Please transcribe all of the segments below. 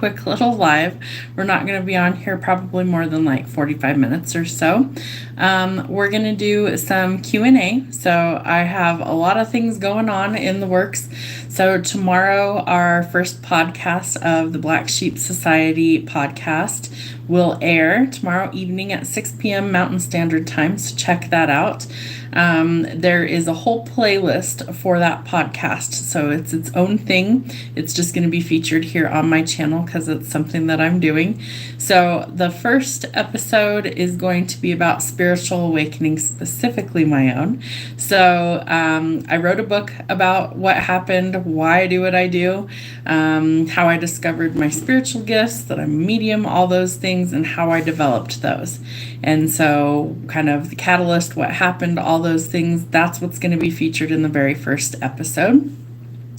quick little live. We're not going to be on here probably more than like 45 minutes or so. We're going to do some Q&A. So I have a lot of things going on in the works. So tomorrow, our first podcast of the Black Sheep Society podcast will air tomorrow evening at 6 p.m. Mountain Standard Time. So check that out. There is a whole playlist for that podcast. So it's its own thing. It's just going to be featured here on my channel because it's something that I'm doing. So the first episode is going to be about spiritual awakening, specifically my own. So I wrote a book about what happened, why I do what I do, how I discovered my spiritual gifts, that I'm a medium, all those things, and how I developed those. And so kind of the catalyst, what happened, all those things, that's what's going to be featured in the very first episode.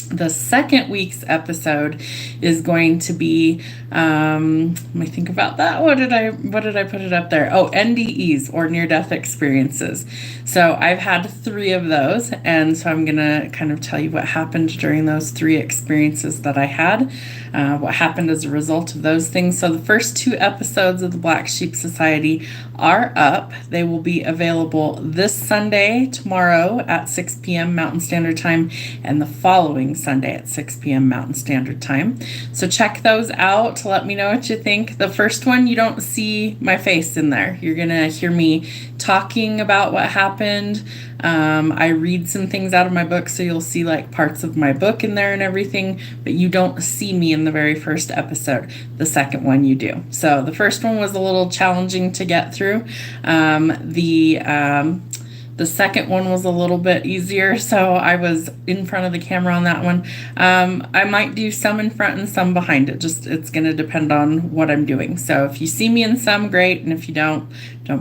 The second week's episode is going to be, let me think about that. What did I put it up there? Oh, NDEs, or near-death experiences. So I've had 3 of those, and so I'm going to kind of tell you what happened during those 3 experiences that I had, what happened as a result of those things. So the first 2 episodes of the Black Sheep Society are up. They will be available this Sunday, tomorrow at 6 p.m. Mountain Standard Time, and the following Sunday at 6 p.m. Mountain Standard Time. So check those out. Let me know what you think. The first one, you don't see my face in there. You're going to hear me talking about what happened. I read some things out of my book, so you'll see like parts of my book in there and everything, but you don't see me in the very first episode. The second one you do. So the first one was a little challenging to get through. The second one was a little bit easier, so I was in front of the camera on that one. I might do some in front and some behind it. It's going to depend on what I'm doing. So if you see me in some, great, and if you don't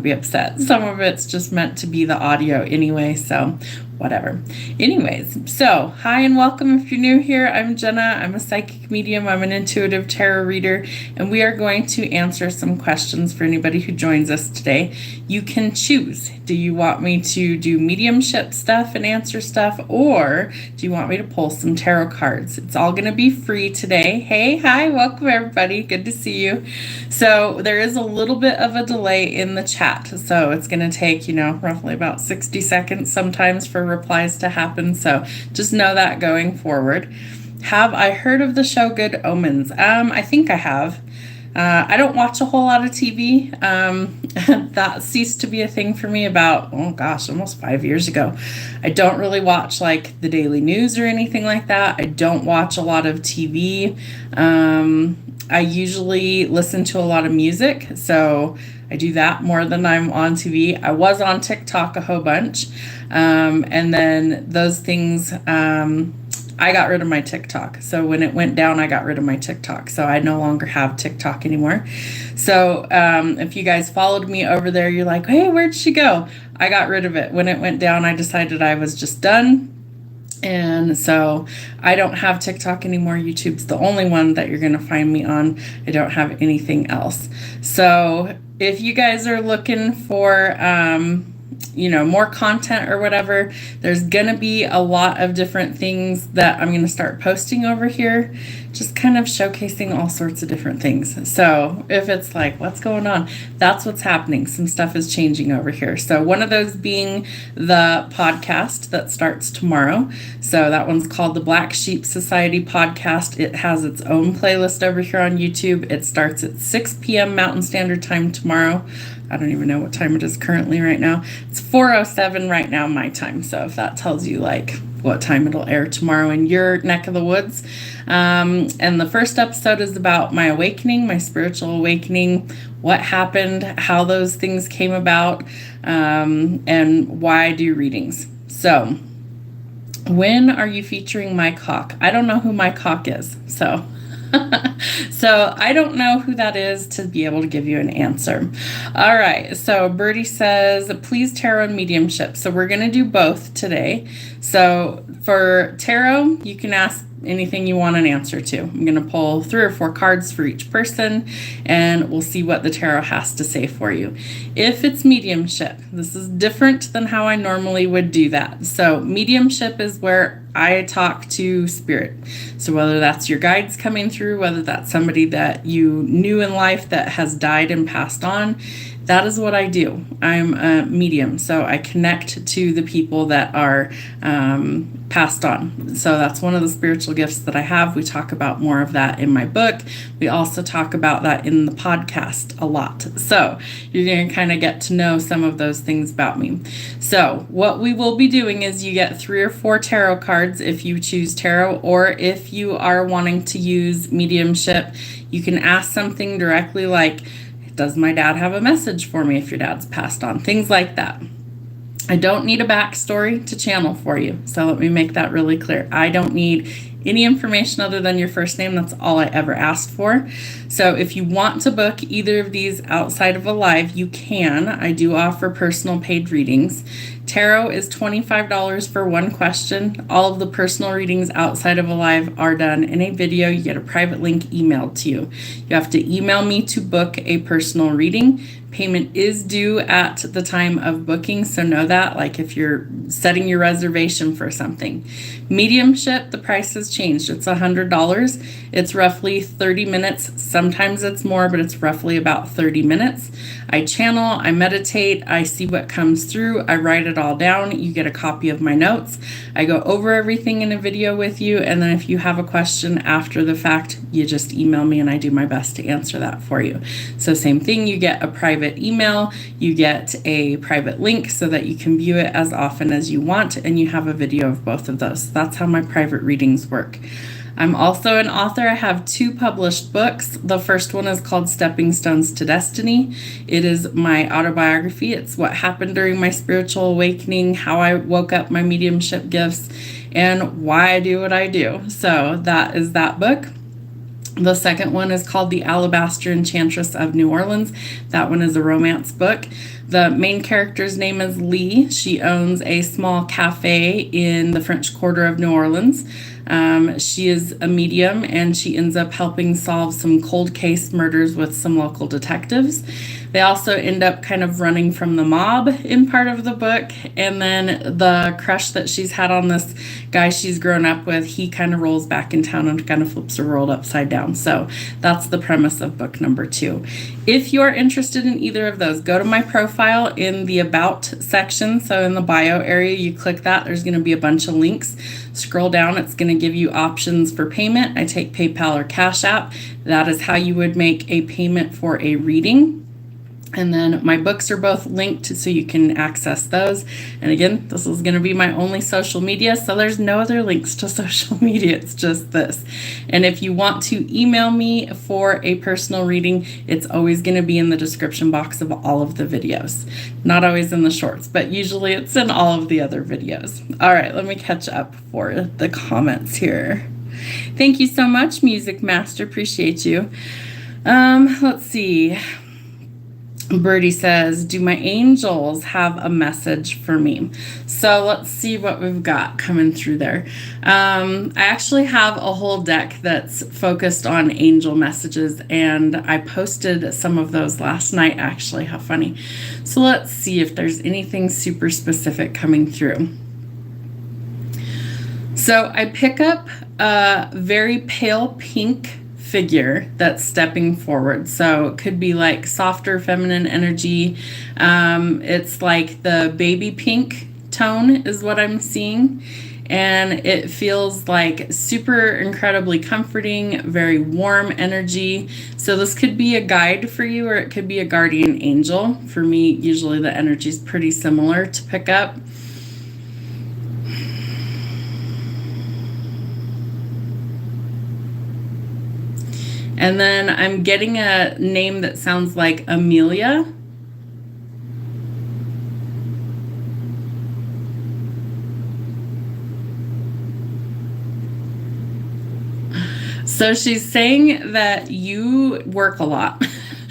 be upset. Some of it's just meant to be the audio anyway, so whatever. Anyways, so hi and welcome if you're new here. I'm Jenna. I'm a psychic medium. I'm an intuitive tarot reader, and we are going to answer some questions for anybody who joins us today. You can choose. Do you want me to do mediumship stuff and answer stuff, or do you want me to pull some tarot cards? It's all going to be free today. Hey, hi, welcome everybody. Good to see you. So there is a little bit of a delay in the chat, so it's going to take, roughly about 60 seconds sometimes for replies to happen. So just know that going forward. Have I heard of the show Good Omens? I think I have. I don't watch a whole lot of TV. That ceased to be a thing for me about, almost 5 years ago. I don't really watch like the daily news or anything like that. I don't watch a lot of TV. I usually listen to a lot of music, so I do that more than I'm on TV. I was on TikTok a whole bunch, and then those things, I got rid of my TikTok. So when it went down, I got rid of my TikTok. So I no longer have TikTok anymore. So if you guys followed me over there, you're like, hey, where'd she go? I got rid of it. When it went down, I decided I was just done. And so I don't have TikTok anymore. YouTube's the only one that you're going to find me on. I don't have anything else. So if you guys are looking for, more content or whatever, there's going to be a lot of different things that I'm going to start posting over here, just kind of showcasing all sorts of different things. So if it's like, what's going on? That's what's happening. Some stuff is changing over here. So one of those being the podcast that starts tomorrow. So that one's called the Black Sheep Society podcast. It has its own playlist over here on YouTube. It starts at 6 p.m. Mountain Standard Time tomorrow. I don't even know what time it is currently right now. It's 4:07 right now my time. So if that tells you like what time it'll air tomorrow in your neck of the woods. And the first episode is about my awakening, my spiritual awakening, what happened, how those things came about, and why I do readings. So when are you featuring my cock? I don't know who my cock is. So I don't know who that is to be able to give you an answer. All right. So Birdie says, please tarot and mediumship. So we're going to do both today. So for tarot, you can ask anything you want an answer to. I'm going to pull 3 or 4 cards for each person, and we'll see what the tarot has to say for you. If it's mediumship, this is different than how I normally would do that. So mediumship is where I talk to spirit. So whether that's your guides coming through, whether that's somebody that you knew in life that has died and passed on, that is what I do. I'm a medium, so I connect to the people that are passed on. So that's one of the spiritual gifts that I have. We talk about more of that in my book. We also talk about that in the podcast a lot. So you're going to kind of get to know some of those things about me. So what we will be doing is you get 3 or 4 tarot cards if you choose tarot, or if you are wanting to use mediumship, you can ask something directly like, does my dad have a message for me if your dad's passed on? Things like that. I don't need a backstory to channel for you. So let me make that really clear. I don't need any information other than your first name. That's all I ever asked for. So if you want to book either of these outside of a live, you can. I do offer personal paid readings. Tarot is $25 for one question. All of the personal readings outside of a live are done in a video. You get a private link emailed to you. You have to email me to book a personal reading. Payment is due at the time of booking, so know that, like if you're setting your reservation for something. Mediumship, the price has changed. It's $100. It's roughly 30 minutes. Sometimes it's more, but it's roughly about 30 minutes. I channel, I meditate, I see what comes through, I write it all down. You get a copy of my notes. I go over everything in a video with you, and then if you have a question after the fact, you just email me and I do my best to answer that for you. So same thing, you get a private email, you get a private link so that you can view it as often as you want, and you have a video of both of those. That's how my private readings work. I'm also an author. I have 2 published books. The first one is called Stepping Stones to Destiny. It is my autobiography. It's what happened during my spiritual awakening, how I woke up my mediumship gifts, and why I do what I do. So that is that book. The second one is called The Alabaster Enchantress of New Orleans. That one is a romance book. The main character's name is Lee. She owns a small cafe in the French Quarter of New Orleans. She is a medium, and she ends up helping solve some cold case murders with some local detectives. They also end up kind of running from the mob in part of the book, and then the crush that she's had on this guy she's grown up with, he kind of rolls back in town and kind of flips her world upside down. So that's the premise of book number 2. If you're interested in either of those, go to my profile in the About section. So in the bio area, you click that. There's going to be a bunch of links. Scroll down. It's going to give you options for payment. I take PayPal or Cash App. That is how you would make a payment for a reading. And then my books are both linked so you can access those. And again, this is going to be my only social media, so there's no other links to social media. It's just this. And if you want to email me for a personal reading, it's always going to be in the description box of all of the videos. Not always in the shorts, but usually it's in all of the other videos. All right, let me catch up for the comments here. Thank you so much, Music Master. Appreciate you. Let's see. Birdie says, do my angels have a message for me? So let's see what we've got coming through there. I actually have a whole deck that's focused on angel messages, and I posted some of those last night, actually. How funny. So let's see if there's anything super specific coming through. So I pick up a very pale pink figure that's stepping forward. So it could be like softer feminine energy. It's like the baby pink tone is what I'm seeing. And it feels like super incredibly comforting, very warm energy. So this could be a guide for you, or it could be a guardian angel. For me, usually the energy is pretty similar to pick up. And then I'm getting a name that sounds like Amelia. So she's saying that you work a lot.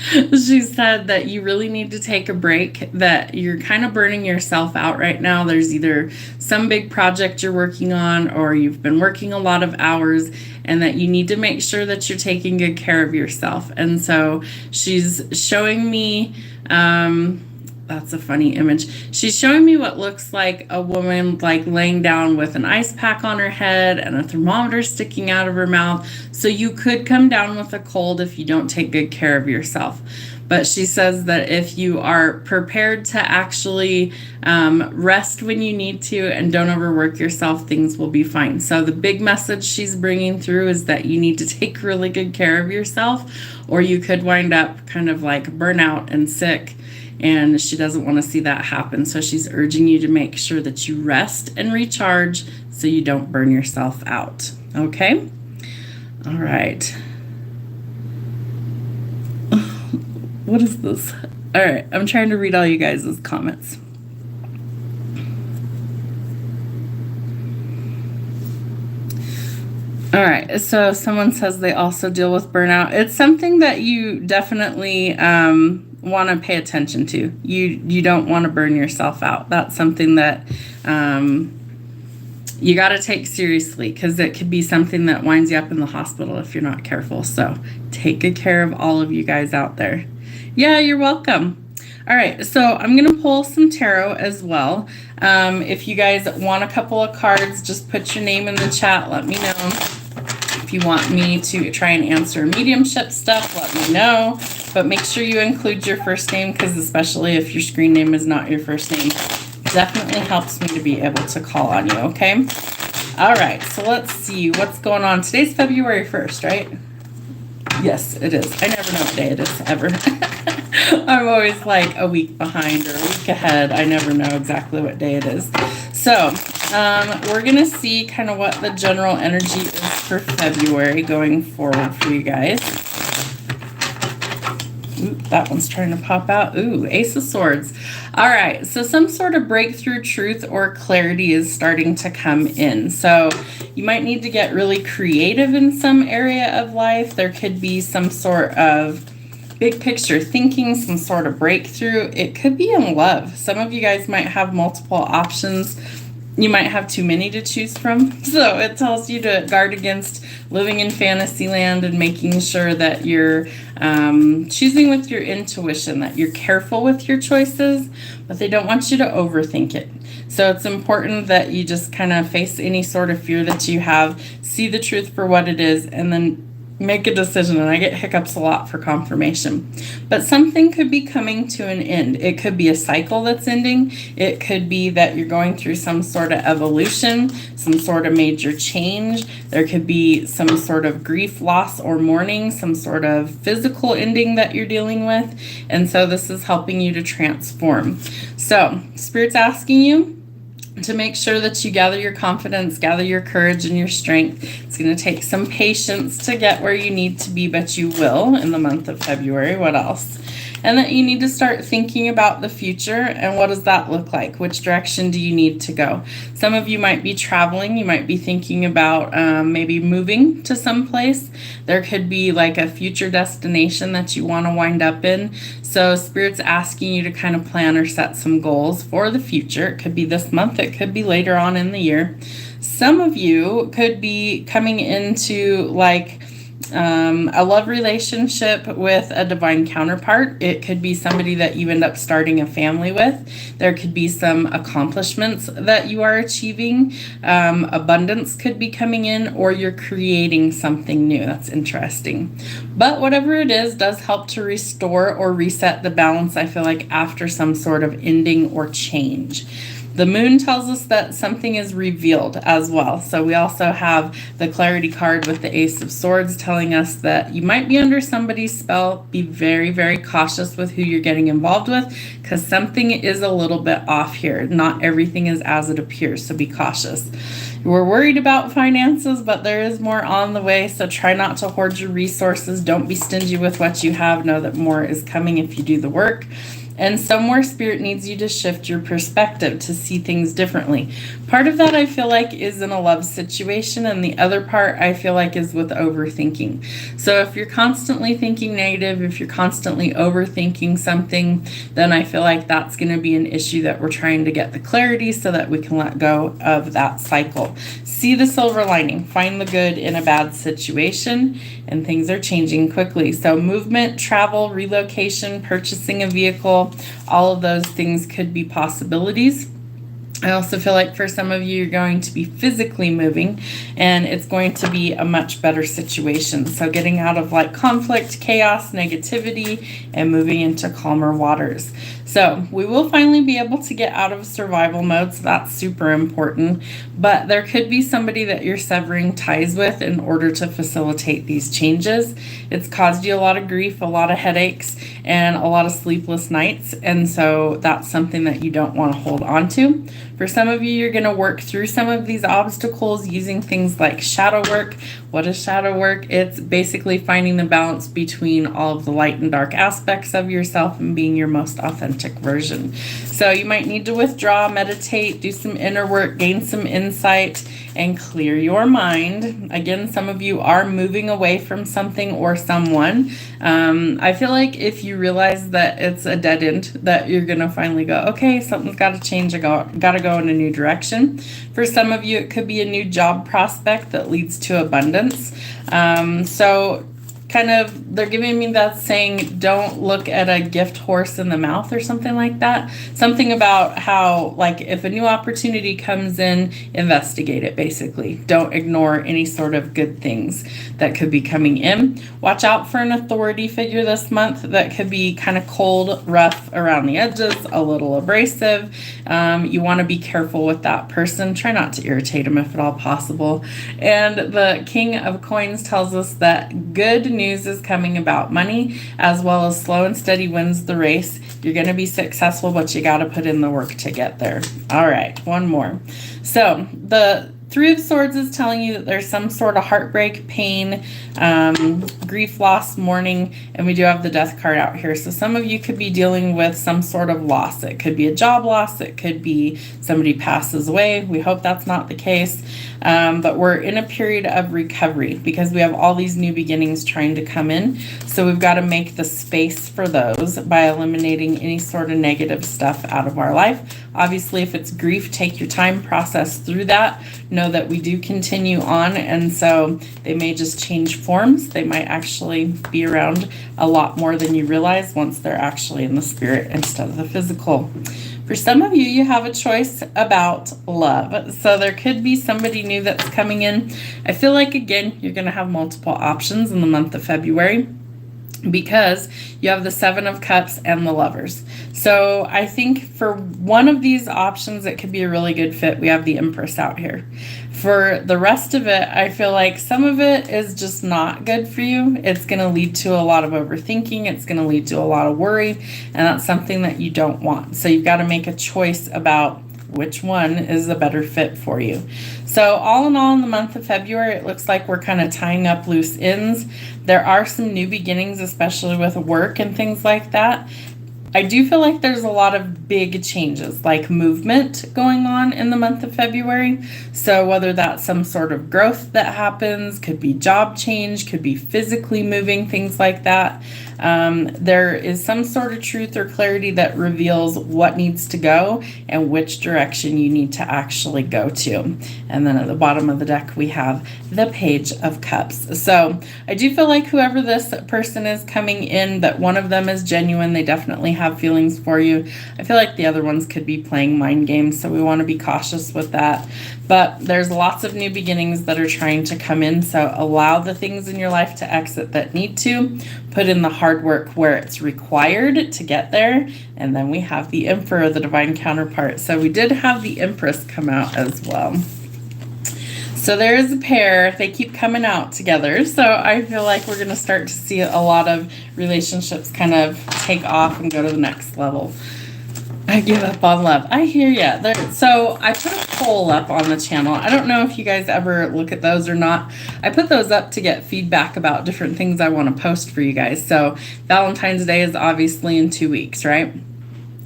She said that you really need to take a break, that you're kind of burning yourself out right now. There's either some big project you're working on, or you've been working a lot of hours, and that you need to make sure that you're taking good care of yourself. And so she's showing me That's a funny image. She's showing me what looks like a woman like laying down with an ice pack on her head and a thermometer sticking out of her mouth. So you could come down with a cold if you don't take good care of yourself. But she says that if you are prepared to actually rest when you need to and don't overwork yourself, things will be fine. So the big message she's bringing through is that you need to take really good care of yourself, or you could wind up kind of like burnout and sick. And she doesn't want to see that happen. So she's urging you to make sure that you rest and recharge so you don't burn yourself out. Okay? All right. What is this? All right. I'm trying to read all you guys' comments. All right. So someone says they also deal with burnout. It's something that you definitely want to pay attention to. You don't want to burn yourself out. That's something that you got to take seriously, because it could be something that winds you up in the hospital if you're not careful. So take good care of all of you guys out there. Yeah, you're welcome. All right, so I'm going to pull some tarot as well. If you guys want a couple of cards, just put your name in the chat. Let me know. If you want me to try and answer mediumship stuff, let me know. But make sure you include your first name, because especially if your screen name is not your first name, definitely helps me to be able to call on you, okay? All right, so let's see what's going on. Today's February 1st, right? Yes, it is. I never know what day it is, ever. I'm always like a week behind or a week ahead. I never know exactly what day it is. So we're going to see kind of what the general energy is for February going forward for you guys. Ooh, that one's trying to pop out. Ooh, Ace of Swords. All right, so some sort of breakthrough truth or clarity is starting to come in. So you might need to get really creative in some area of life. There could be some sort of big picture thinking, some sort of breakthrough. It could be in love. Some of you guys might have multiple options. You might have too many to choose from. So it tells you to guard against living in fantasy land and making sure that you're choosing with your intuition, that you're careful with your choices, but they don't want you to overthink it. So it's important that you just kind of face any sort of fear that you have, see the truth for what it is, and then make a decision. And I get hiccups a lot for confirmation. But something could be coming to an end. It could be a cycle that's ending. It could be that you're going through some sort of evolution, some sort of major change. There could be some sort of grief, loss, or mourning, some sort of physical ending that you're dealing with. And so this is helping you to transform. So Spirit's asking you to make sure that you gather your confidence, gather your courage and your strength. It's going to take some patience to get where you need to be, but you will in the month of February. What else? And that you need to start thinking about the future and what does that look like? Which direction do you need to go? Some of you might be traveling. You might be thinking about maybe moving to some place. There could be like a future destination that you want to wind up in. So Spirit's asking you to kind of plan or set some goals for the future. It could be this month. It could be later on in the year. Some of you could be coming into like a love relationship with a divine counterpart. It could be somebody that you end up starting a family with. There could be some accomplishments that you are achieving. Abundance could be coming in, or you're creating something new. That's interesting. But whatever it is does help to restore or reset the balance, I feel like, after some sort of ending or change. The moon tells us that something is revealed as well. So we also have the clarity card with the Ace of Swords telling us that you might be under somebody's spell. Be very, very cautious with who you're getting involved with, because something is a little bit off here. Not everything is as it appears, so be cautious. We're worried about finances, but there is more on the way, so try not to hoard your resources. Don't be stingy with what you have. Know that more is coming if you do the work. And somewhere Spirit needs you to shift your perspective to see things differently. Part of that I feel like is in a love situation, and the other part I feel like is with overthinking. So if you're constantly thinking negative, if you're constantly overthinking something, then I feel like that's going to be an issue that we're trying to get the clarity so that we can let go of that cycle. See the silver lining, find the good in a bad situation, and things are changing quickly. So movement, travel, relocation, purchasing a vehicle, all of those things could be possibilities. I also feel like for some of you, you're going to be physically moving, and it's going to be a much better situation. So getting out of like conflict, chaos, negativity, and moving into calmer waters. So we will finally be able to get out of survival mode, so that's super important. But there could be somebody that you're severing ties with in order to facilitate these changes. It's caused you a lot of grief, a lot of headaches, and a lot of sleepless nights. And so that's something that you don't want to hold on to. For some of you, you're going to work through some of these obstacles using things like shadow work. What is shadow work? It's basically finding the balance between all of the light and dark aspects of yourself and being your most authentic version. So you might need to withdraw, meditate, do some inner work, gain some insight, and clear your mind. Again, some of you are moving away from something or someone. I feel like if you realize that it's a dead end, that you're going to finally go, okay, something's got to change. I got to go in a new direction. For some of you, it could be a new job prospect that leads to abundance. So kind of, they're giving me that saying, don't look at a gift horse in the mouth or something like that. Something about how, like, if a new opportunity comes in, investigate it, basically. Don't ignore any sort of good things that could be coming in. Watch out for an authority figure this month that could be kind of cold, rough around the edges, a little abrasive. You want to be careful with that person. Try not to irritate them if at all possible. And the King of Coins tells us that good news is coming about money, as well as slow and steady wins the race. You're going to be successful, but you got to put in the work to get there. All right, one more. So the Three of Swords is telling you that there's some sort of heartbreak, pain, grief, loss, mourning, and we do have the Death card out here. So some of you could be dealing with some sort of loss. It could be a job loss. It could be somebody passes away. We hope that's not the case. But we're in a period of recovery because we have all these new beginnings trying to come in. So we've got to make the space for those by eliminating any sort of negative stuff out of our life. Obviously, if it's grief, take your time, process through that. Know that we do continue on, and so they may just change forms. They might actually be around a lot more than you realize once they're actually in the spirit instead of the physical. For some of you, you have a choice about love. So there could be somebody new that's coming in. I feel like, again, you're going to have multiple options in the month of February, because you have the Seven of Cups and the Lovers. So I think for one of these options, it could be a really good fit. We have the Empress out here. For the rest of it, I feel like some of it is just not good for you. It's going to lead to a lot of overthinking. It's going to lead to a lot of worry, and that's something that you don't want. So you've got to make a choice about which one is a better fit for you. So all in all, in the month of February, it looks like we're kind of tying up loose ends. There are some new beginnings, especially with work and things like that. I do feel like there's a lot of big changes, like movement going on in the month of February. So whether that's some sort of growth that happens, could be job change, could be physically moving, things like that. There is some sort of truth or clarity that reveals what needs to go and which direction you need to actually go to. And then at the bottom of the deck, we have the Page of Cups. So I do feel like whoever this person is coming in, that one of them is genuine. They definitely have feelings for you. I feel like the other ones could be playing mind games, so we want to be cautious with that. But there's lots of new beginnings that are trying to come in, so allow the things in your life to exit that need to. Put in the hard work where it's required to get there. And then we have the Emperor, the divine counterpart. So we did have the Empress come out as well. So there is a pair. They keep coming out together. So I feel like we're going to start to see a lot of relationships kind of take off and go to the next level. I give up on love. I hear ya. So I put a poll up on the channel. I don't know if you guys ever look at those or not. I put those up to get feedback about different things I want to post for you guys. So Valentine's Day is obviously in 2 weeks, right?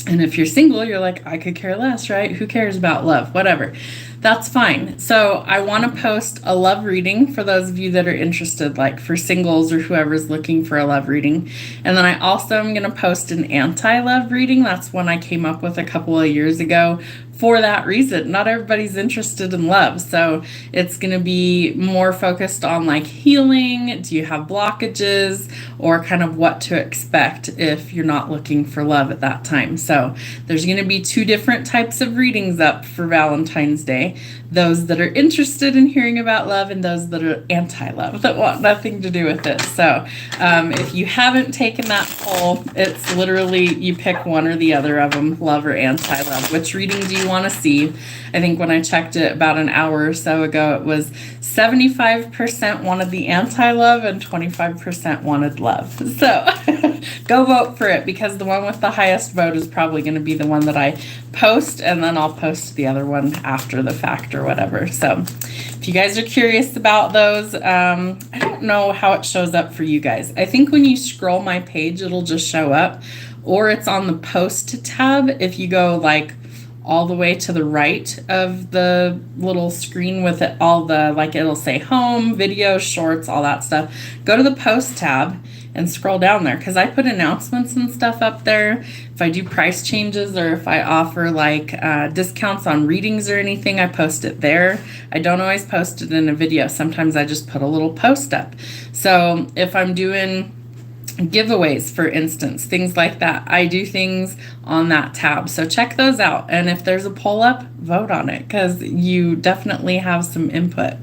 And if you're single, you're like, I could care less, right? Who cares about love? Whatever. That's fine. So I want to post a love reading for those of you that are interested, like for singles or whoever's looking for a love reading. And then I also am going to post an anti-love reading. That's one I came up with a couple of years ago for that reason. Not everybody's interested in love. So it's going to be more focused on like healing. Do you have blockages, or kind of what to expect if you're not looking for love at that time? So there's going to be 2 different types of readings up for Valentine's Day. Those that are interested in hearing about love, and those that are anti-love, that want nothing to do with it. So if you haven't taken that poll, it's literally you pick one or the other of them, love or anti-love. Which reading do you want to see? I think when I checked it about an hour or so ago, it was 75% wanted the anti-love and 25% wanted love. So go vote for it, because the one with the highest vote is probably going to be the one that I post, and then I'll post the other one after the fact or whatever. So if you guys are curious about those, I don't know how it shows up for you guys. I think when you scroll my page, it'll just show up, or it's on the post tab. If you go like all the way to the right of the little screen with it, all the, like, it'll say home, video, shorts, all that stuff. Go to the post tab and scroll down there, because I put announcements and stuff up there. If I do price changes, or if I offer like discounts on readings or anything, I post it there. I don't always post it in a video. Sometimes I just put a little post up. So if I'm doing giveaways, for instance, things like that, I do things on that tab. So check those out. And if there's a poll up, vote on it, because you definitely have some input.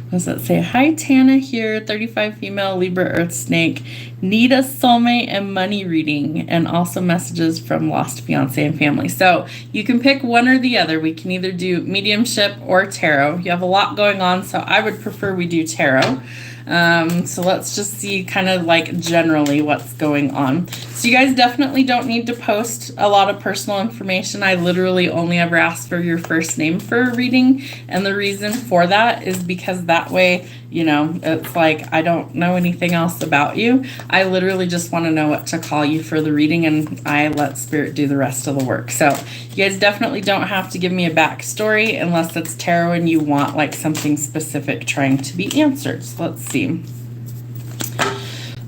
What does that say? Hi, Tana here, 35 female, Libra Earth Snake. Need a soulmate and money reading, and also messages from lost fiance and family. So you can pick one or the other. We can either do mediumship or tarot. You have a lot going on, so I would prefer we do tarot. So let's just see kind of like generally what's going on. So you guys definitely don't need to post a lot of personal information. I literally only ever ask for your first name for a reading. And the reason for that is because that way, you know, it's like, I don't know anything else about you. I literally just want to know what to call you for the reading, and I let spirit do the rest of the work. So you guys definitely don't have to give me a backstory unless it's tarot and you want like something specific trying to be answered. So let's see.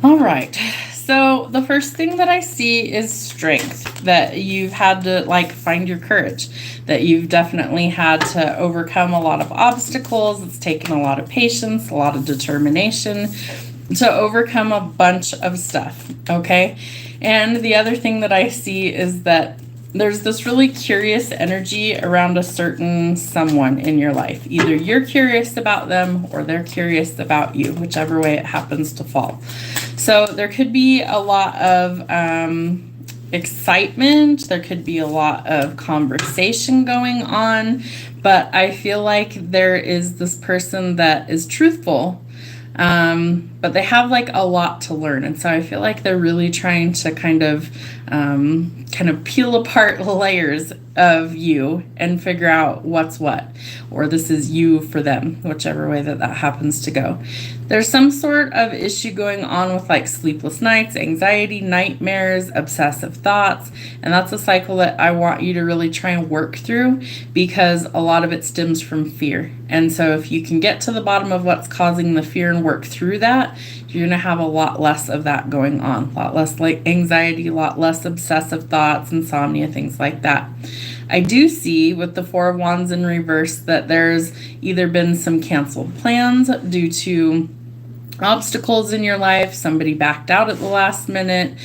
All right. So the first thing that I see is strength, that you've had to like find your courage, that you've definitely had to overcome a lot of obstacles. It's taken a lot of patience, a lot of determination to overcome a bunch of stuff. Okay. And the other thing that I see is that there's this really curious energy around a certain someone in your life. Either you're curious about them or they're curious about you, whichever way it happens to fall. So there could be a lot of excitement. There could be a lot of conversation going on, but I feel like there is this person that is truthful, but they have like a lot to learn. And so I feel like they're really trying to kind of peel apart layers of you and figure out what's what, or this is you for them, whichever way that happens to go. There's some sort of issue going on with like sleepless nights, anxiety, nightmares, obsessive thoughts, and that's a cycle that I want you to really try and work through, because a lot of it stems from fear. And so if you can get to the bottom of what's causing the fear and work through that, you're going to have a lot less of that going on, a lot less like anxiety, a lot less obsessive thoughts, insomnia, things like that. I do see with the Four of Wands in reverse that there's either been some canceled plans due to obstacles in your life. Somebody backed out at the last minute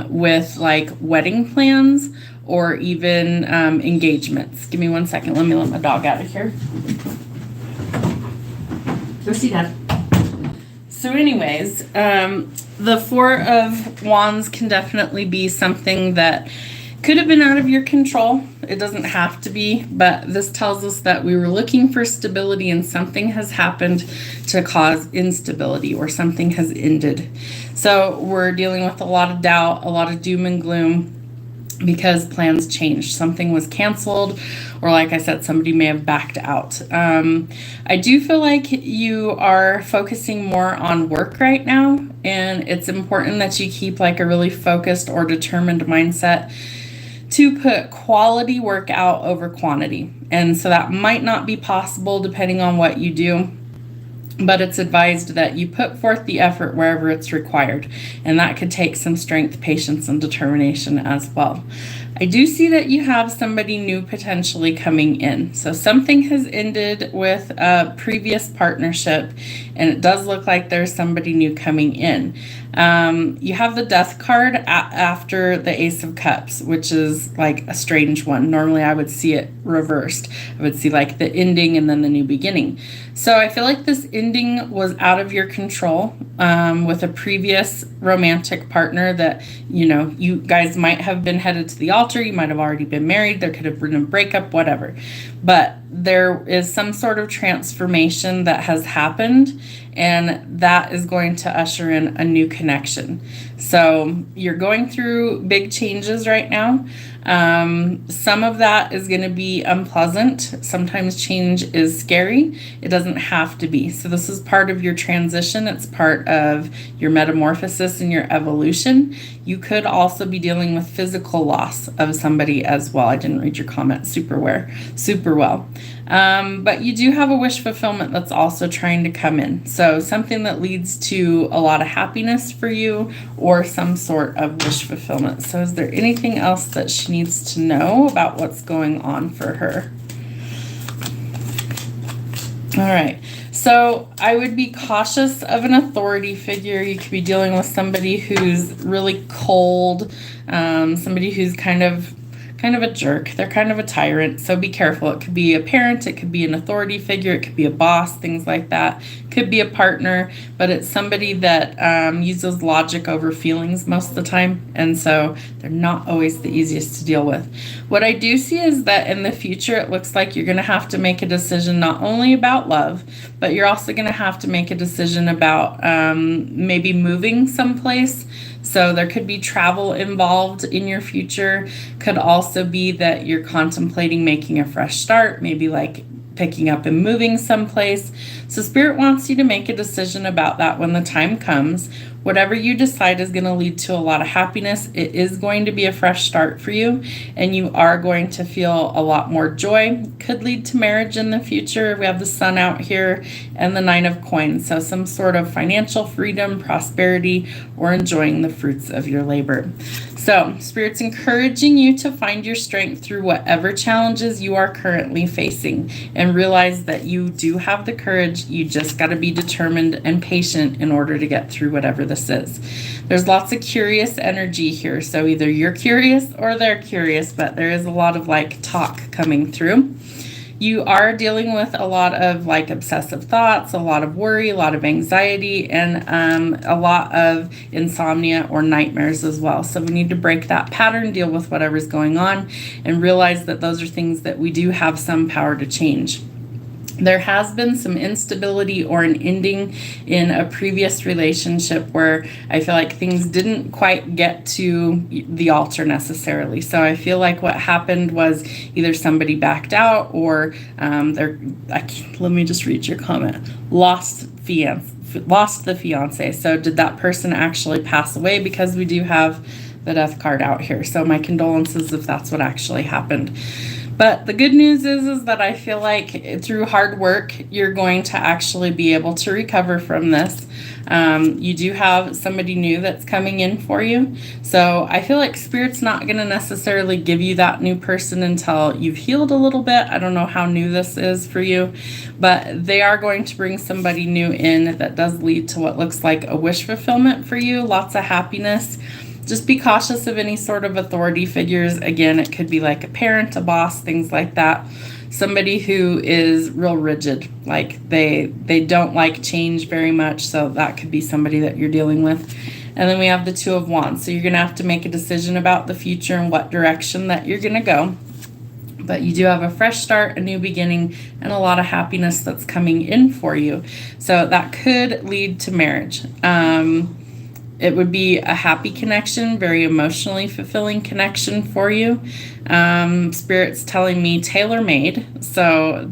with like wedding plans, or even engagements. Give me 1 second. Let me let my dog out of here. Go see Dad. So anyways, the Four of Wands can definitely be something that could have been out of your control. It doesn't have to be, but this tells us that we were looking for stability and something has happened to cause instability, or something has ended. So we're dealing with a lot of doubt, a lot of doom and gloom, because plans changed. Something was canceled, or like I said, somebody may have backed out. I do feel like you are focusing more on work right now, and it's important that you keep like a really focused or determined mindset to put quality work out over quantity. And so that might not be possible depending on what you do. but it's advised that you put forth the effort wherever it's required, and that could take some strength, patience, and determination as well. I do see that you have somebody new potentially coming in. So something has ended with a previous partnership, and it does look like there's somebody new coming in. You have the Death card after the Ace of Cups, which is like a strange one. Normally I would see it reversed. I would see like the ending and then the new beginning. So I feel like this ending was out of your control with a previous romantic partner that, you know, you guys might have been headed to the altar. You might have already been married. There could have been a breakup, whatever. But there is some sort of transformation that has happened, and that is going to usher in a new connection. So you're going through big changes right now. Some of that is going to be unpleasant. Sometimes change is scary. It doesn't have to be. So this is part of your transition. It's part of your metamorphosis and your evolution. You could also be dealing with physical loss of somebody as well. I didn't read your comment super well. But you do have a wish fulfillment that's also trying to come in. So something that leads to a lot of happiness for you, or some sort of wish fulfillment. So is there anything else that she needs to know about what's going on for her? All right. So I would be cautious of an authority figure. You could be dealing with somebody who's really cold, somebody who's kind of a jerk. They're kind of a tyrant, so be careful. It could be a parent, it could be an authority figure, it could be a boss, things like that. Could be a partner, but it's somebody that uses logic over feelings most of the time, and so they're not always the easiest to deal with. What I do see is that in the future, it looks like you're going to have to make a decision not only about love, but you're also going to have to make a decision about maybe moving someplace. So there could be travel involved in your future. Could also be that you're contemplating making a fresh start, maybe like picking up and moving someplace. So Spirit wants you to make a decision about that when the time comes. Whatever you decide is going to lead to a lot of happiness. It is going to be a fresh start for you, and you are going to feel a lot more joy. Could lead to marriage in the future. We have the Sun out here and the Nine of Coins. So some sort of financial freedom, prosperity, or enjoying the fruits of your labor. So Spirit's encouraging you to find your strength through whatever challenges you are currently facing, and realize that you do have the courage. You just got to be determined and patient in order to get through whatever this is. There's lots of curious energy here. So either you're curious or they're curious, but there is a lot of like talk coming through. You are dealing with a lot of like obsessive thoughts, a lot of worry, a lot of anxiety, and a lot of insomnia or nightmares as well. So we need to break that pattern, deal with whatever's going on, and realize that those are things that we do have some power to change. There has been some instability or an ending in a previous relationship where I feel like things didn't quite get to the altar necessarily. So I feel like what happened was either somebody backed out, or let me just read your comment. Lost the fiance. So did that person actually pass away? Because we do have the Death card out here. So my condolences if that's what actually happened. But the good news is that I feel like through hard work, you're going to actually be able to recover from this. You do have somebody new that's coming in for you. So I feel like Spirit's not going to necessarily give you that new person until you've healed a little bit. I don't know how new this is for you, but they are going to bring somebody new in that does lead to what looks like a wish fulfillment for you. Lots of happiness. Just be cautious of any sort of authority figures. Again, it could be like a parent, a boss, things like that. Somebody who is real rigid, like they don't like change very much. So that could be somebody that you're dealing with. And then we have the Two of Wands. So you're going to have to make a decision about the future and what direction that you're going to go. But you do have a fresh start, a new beginning, and a lot of happiness that's coming in for you. So that could lead to marriage. It would be a happy connection, very emotionally fulfilling connection for you. Spirit's telling me tailor-made. So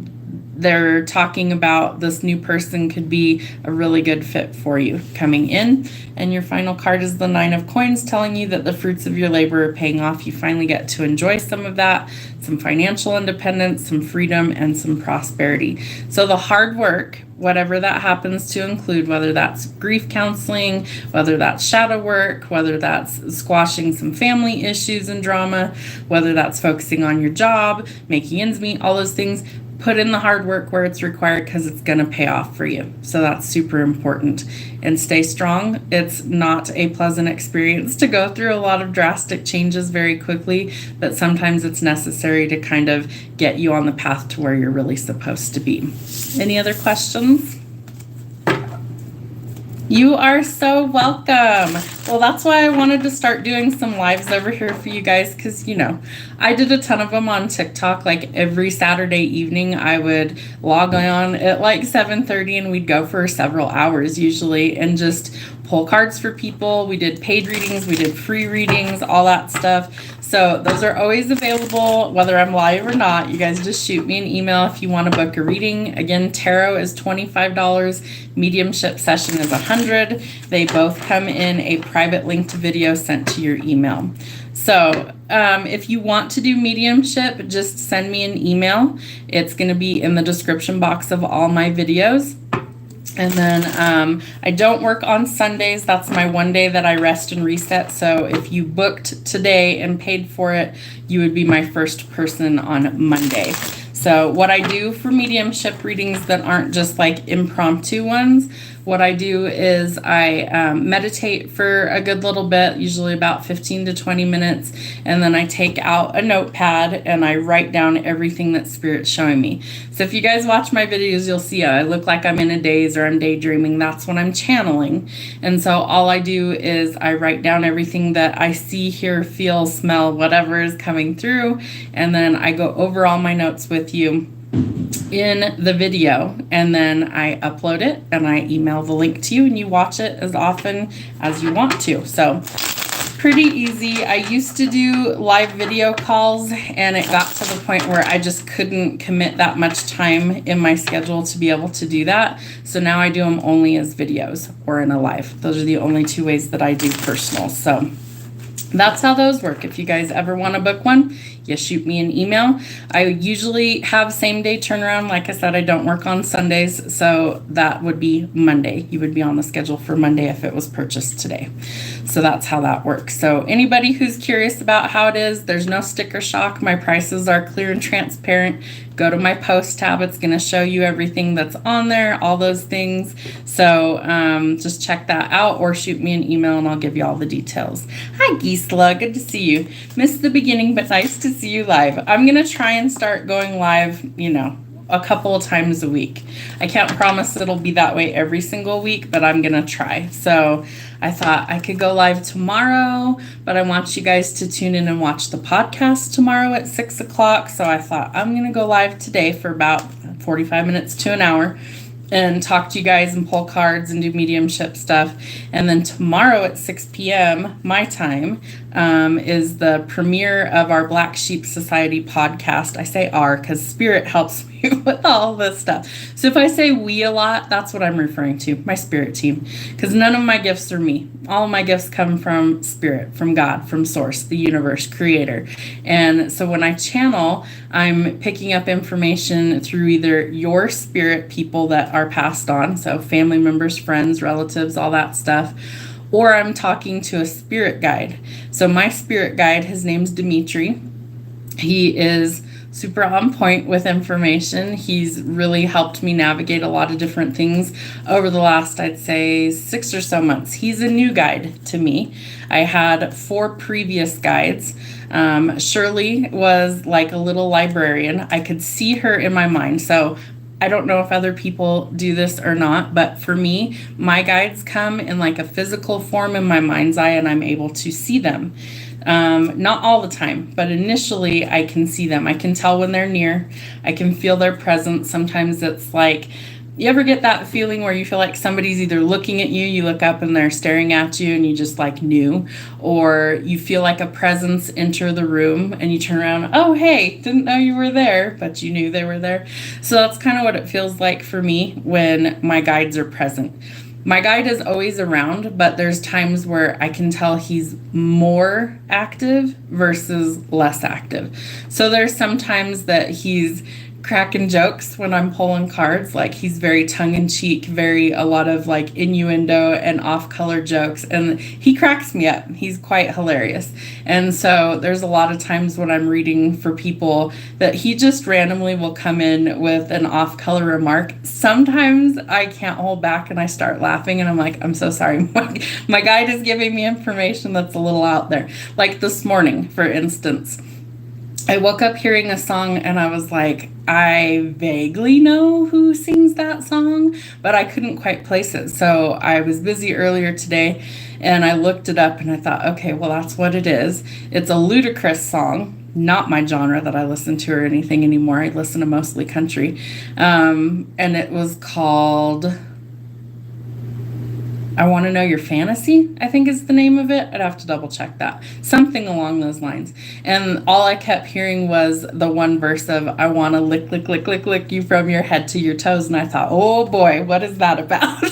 they're talking about this new person could be a really good fit for you coming in. And your final card is the Nine of Coins, telling you that the fruits of your labor are paying off. You finally get to enjoy some of that, some financial independence, some freedom, and some prosperity. So the hard work, whatever that happens to include, whether that's grief counseling, whether that's shadow work, whether that's squashing some family issues and drama, whether that's focusing on your job, making ends meet, all those things, put in the hard work where it's required, because it's going to pay off for you. So that's super important. And stay strong. It's not a pleasant experience to go through a lot of drastic changes very quickly, but sometimes it's necessary to kind of get you on the path to where you're really supposed to be. Any other questions? You are so welcome. Well, that's why I wanted to start doing some lives over here for you guys, because, you know, I did a ton of them on TikTok. Like every Saturday evening, I would log on at like 7:30 and we'd go for several hours usually and just pull cards for people. We did paid readings, we did free readings, all that stuff. So those are always available, whether I'm live or not. You guys just shoot me an email if you want to book a reading. Again, tarot is $25. Mediumship session is $100. They both come in a private linked video sent to your email. So if you want to do mediumship, just send me an email. It's going to be in the description box of all my videos. And then I don't work on Sundays. That's my one day that I rest and reset. So if you booked today and paid for it, you would be my first person on Monday. So what I do for mediumship readings that aren't just like impromptu ones, what I do is I meditate for a good little bit, usually about 15 to 20 minutes, and then I take out a notepad and I write down everything that Spirit's showing me. So if you guys watch my videos, you'll see I look like I'm in a daze or I'm daydreaming. That's when I'm channeling. And so all I do is I write down everything that I see, hear, feel, smell, whatever is coming through, and then I go over all my notes with you in the video, and then I upload it and I email the link to you, and you watch it as often as you want to. So pretty easy. I used to do live video calls, and it got to the point where I just couldn't commit that much time in my schedule to be able to do that. So now I do them only as videos or in a live. Those are the only two ways that I do personal. So that's how those work. If you guys ever want to book one, you shoot me an email. I usually have same day turnaround. Like I said, I don't work on Sundays, so that would be Monday. You would be on the schedule for Monday if it was purchased today. So that's how that works. So anybody who's curious about how it is, there's no sticker shock. My prices are clear and transparent. Go to my post tab. It's going to show you everything that's on there, all those things. So just check that out or shoot me an email and I'll give you all the details. Hi, Gisela. Good to see you. Missed the beginning, but nice to see you live. I'm going to try and start going live, a couple of times a week. I can't promise it'll be that way every single week, but I'm going to try. So I thought I could go live tomorrow, but I want you guys to tune in and watch the podcast tomorrow at 6 o'clock. So I thought I'm going to go live today for about 45 minutes to an hour and talk to you guys and pull cards and do mediumship stuff. And then tomorrow at 6 p.m. my time is the premiere of our Black Sheep Society podcast. I say our because Spirit helps me with all this stuff. So if I say we a lot, that's what I'm referring to, my Spirit team. Because none of my gifts are me. All of my gifts come from Spirit, from God, from Source, the universe, Creator. And so when I channel, I'm picking up information through either your spirit people that are passed on, so family members, friends, relatives, all that stuff, or I'm talking to a spirit guide. So my spirit guide, his name's Dimitri. He is super on point with information. He's really helped me navigate a lot of different things over the last, I'd say, 6 or so months. He's a new guide to me. I had 4 previous guides. Shirley was like a little librarian. I could see her in my mind. So I don't know if other people do this or not, but for me, my guides come in like a physical form in my mind's eye, and I'm able to see them. Not all the time, but initially I can see them. I can tell when they're near. I can feel their presence. Sometimes it's like You ever get that feeling where you feel like somebody's either looking at you, you look up and they're staring at you and you just like knew, or you feel like a presence enter the room and you turn around, oh, hey, didn't know you were there, but you knew they were there. So that's kind of what it feels like for me when my guides are present. My guide is always around, but there's times where I can tell he's more active versus less active. So there's sometimes that he's cracking jokes when I'm pulling cards. Like he's very tongue-in-cheek, a lot of like innuendo and off-color jokes, and he cracks me up. He's quite hilarious. And so there's a lot of times when I'm reading for people that he just randomly will come in with an off-color remark. Sometimes I can't hold back and I start laughing and I'm like, I'm so sorry. My guide is giving me information that's a little out there. Like this morning, for instance, I woke up hearing a song and I was like, I vaguely know who sings that song, but I couldn't quite place it. So I was busy earlier today and I looked it up and I thought, okay, well, that's what it is. It's a ludicrous song, not my genre that I listen to or anything anymore. I listen to mostly country. And it was called I Want to Know Your Fantasy, I think is the name of it. I'd have to double check that. Something along those lines. And all I kept hearing was the one verse of, I want to lick, lick, lick, lick, lick you from your head to your toes. And I thought, oh boy, what is that about?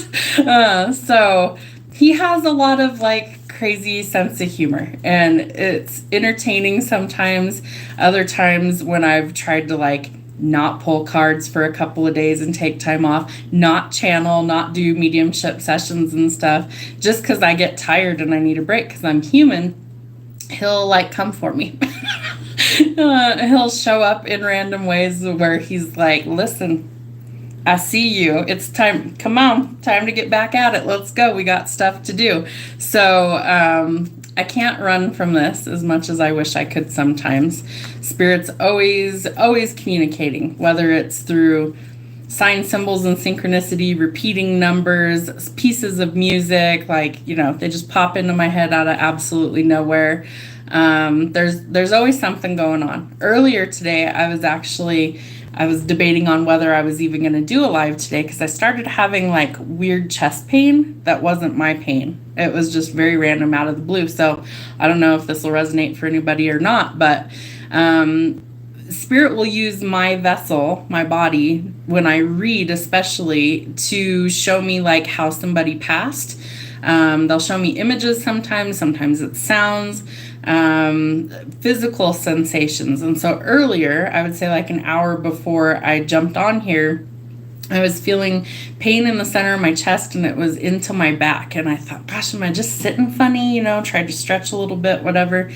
So he has a lot of like crazy sense of humor and it's entertaining sometimes. Other times when I've tried to like not pull cards for a couple of days and take time off, not channel, not do mediumship sessions and stuff, just because I get tired and I need a break because I'm human, he'll like come for me. He'll show up in random ways where he's like, listen, I see you. It's time. Come on. Time to get back at it. Let's go. We got stuff to do. So I can't run from this as much as I wish I could sometimes. Spirit's always communicating, whether it's through sign symbols and synchronicity, repeating numbers, pieces of music, like, you know, they just pop into my head out of absolutely nowhere. There's always something going on. Earlier today, I was debating on whether I was even going to do a live today because I started having like weird chest pain that wasn't my pain. It was just very random out of the blue. So I don't know if this will resonate for anybody or not, but Spirit will use my vessel, my body, when I read especially, to show me like how somebody passed. They'll show me images sometimes it's sounds, physical sensations. And so earlier, I would say like an hour before I jumped on here, I was feeling pain in the center of my chest and it was into my back. And I thought, gosh, am I just sitting funny? You know, tried to stretch a little bit, whatever.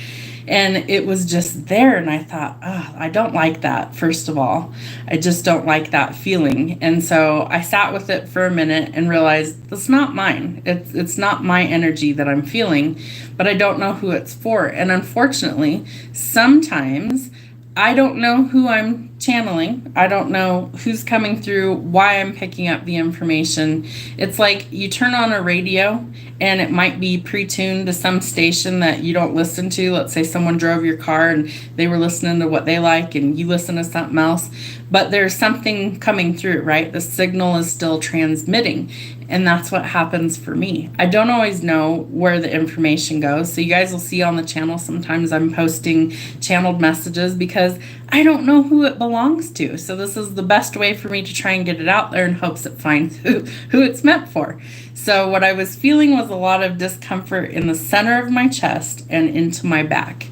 And it was just there. And I thought, oh, I don't like that. First of all, I just don't like that feeling. And so I sat with it for a minute and realized it's not mine. It's not my energy that I'm feeling, but I don't know who it's for. And unfortunately, sometimes I don't know who I'm channeling. I don't know who's coming through, why I'm picking up the information. It's like you turn on a radio and it might be pre-tuned to some station that you don't listen to. Let's say someone drove your car and they were listening to what they like and you listen to something else, but there's something coming through, right? The signal is still transmitting. And that's what happens for me. I don't always know where the information goes. So you guys will see on the channel, sometimes I'm posting channeled messages because I don't know who it belongs to. So this is the best way for me to try and get it out there in hopes it finds who it's meant for. So what I was feeling was a lot of discomfort in the center of my chest and into my back.